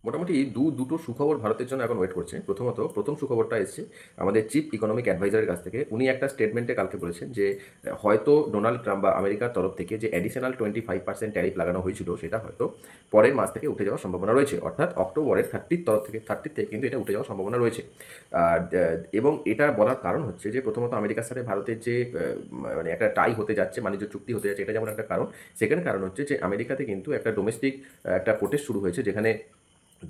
মোটামুটি দুটো সুখবর ভারতের জন্য এখন ওয়েট করছে। প্রথমত প্রথম সুখবরটা এসছে আমাদের চিফ ইকোনমিক অ্যাডভাইজারের কাছ থেকে। উনি একটা স্টেটমেন্টে কালকে বলেছেন যে হয়তো ডোনাল্ড ট্রাম্প বা আমেরিকার তরফ থেকে যে অ্যাডিশনাল 25% ট্যারিফ লাগানো হয়েছিল সেটা হয়তো পরের মাস থেকে উঠে যাওয়ার সম্ভাবনা রয়েছে। অর্থাৎ অক্টোবরের 30 থেকে কিন্তু এটা উঠে যাওয়ার সম্ভাবনা রয়েছে। এবং এটা বলার কারণ হচ্ছে যে প্রথমত আমেরিকার সাথে ভারতের যে মানে একটা টাই হতে যাচ্ছে, বাণিজ্য চুক্তি হতে যাচ্ছে, এটা যেমন একটা কারণ। সেকেন্ড কারণ হচ্ছে যে আমেরিকাতে কিন্তু একটা ডোমেস্টিক একটা প্রোটেস্ট শুরু হয়েছে, যেখানে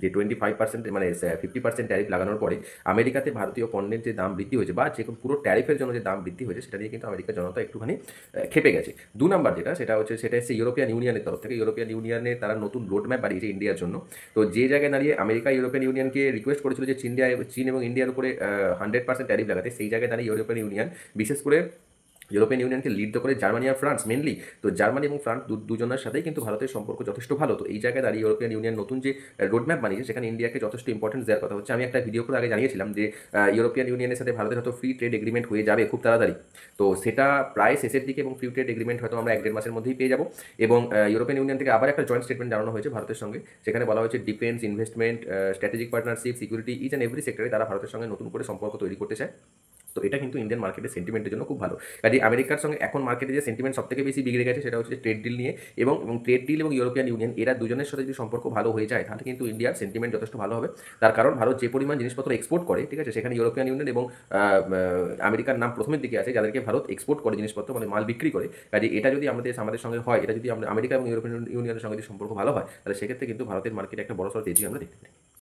যে 25% মানে 50% ট্যারিফ লাগানোর পরে আমেরিকাতে ভারতীয় পণ্যের যে দাম বৃদ্ধি হয়েছে বা যে পুরো ট্যারিফের জন্য যে দাম বৃদ্ধি হয়েছে সেটা নিয়ে কিন্তু আমেরিকার জনতা একটুখানি খেপে গেছে। দু নম্বর যেটা সেটা হচ্ছে ইউরোপিয়ান ইউনিয়নের তরফ থেকে। ইউরোপিয়ান ইউনিয়নের তারা নতুন রোড ম্যাপ বানিয়েছে ইন্ডিয়ার জন্য। তো যে জায়গায় দাঁড়িয়ে আমেরিকা ইউরোপিয়ান ইউনিয়নকে রিকোয়েস্ট করেছিল যে চীন এবং ইন্ডিয়ার উপরে 100% ট্যারিফ লাগাতে, সেই জায়গায় দাঁড়িয়ে ইউরোপিয়ান ইউনিয়ন বিশেষ করে ইউরোপিয়ান ইউনিয়নকে লিড করে জার্মানি আর ফ্রান্স মেনলি। তো জার্মানি এবং ফ্রান্স দুজনের সাথেই কিন্তু ভারতের সম্পর্ক যথেষ্ট ভালো। তো এই জায়গায় দাঁড়িয়ে ইউরোপিয়ান ইউনিয়ন নতুন যে রোডম্যাপ বানিয়েছে সেখানে ইন্ডিয়াকে যথেষ্ট ইম্পর্টেন্স দেওয়ার কথা হচ্ছে। আমি একটা ভিডিও করে আগে জানিয়েছিলাম যে ইউরোপিয়ান ইউনিয়নের সাথে ভারতের হয়তো ফ্রি ট্রেড এগ্রিমেন্ট হয়ে যাবে খুব তাড়াতাড়ি। তো সেটা প্রায় শেষের দিকে এবং ফ্রি ট্রেড এগ্রিমেন্ট হয়তো আমরা 1-1.5 মাসের মধ্যেই পেয়ে যাবো। এবং ইউরোপিয়ান ইউনিয়ন থেকে আবার একটা জয়েন্ট স্টেটমেন্ট জানানো হয়েছে ভারতের সঙ্গে। সেখানে বলা হয়েছে defence, investment, strategic partnership, security, each and every সেক্টরে তারা ভারতের সঙ্গে নতুন করে সম্পর্ক তৈরি করতে চায়। তো এটা কিন্তু ইন্ডিয়ান মার্কেটের সেন্টিমেন্টের জন্য খুব ভালো। কাজে আমেরিকার সঙ্গে এখন মার্কেটে যে সেন্টিমেন্ট সবথেকে বেশি বিগড়ে গেছে সেটা হচ্ছে ট্রেড ডিল নিয়ে। এবং ট্রেড ডিল এবং ইউরোপিয়ান ইউনিয়ন এরা দুজনের সাথে যদি সম্পর্ক ভালো হয়ে যায় তাহলে কিন্তু ইন্ডিয়ার সেন্টিমেন্ট যথেষ্ট ভালো হবে। তার কারণ ভারত যে পরিমাণ জিনিসপত্র এক্সপোর্ট করে, ঠিক আছে, সেখানে ইউরোপিয়ান ইউনিয়ন এবং আমেরিকার নাম প্রথমের দিকে আছে, যাদেরকে ভারত এক্সপোর্ট করে জিনিসপত্র, মানে মাল বিক্রি করে। কাজে এটা যদি আমাদের সঙ্গে হয়, এটা যদি আমরা আমেরিকা এবং ইউরোপিয়ান ইউনিয়নের সঙ্গে যদি সম্পর্ক ভালো হয়, তাহলে সেক্ষেত্রে কিন্তু ভারতের মার্কেটে একটা বড় সড় তেজি আমরা দেখতে পাই।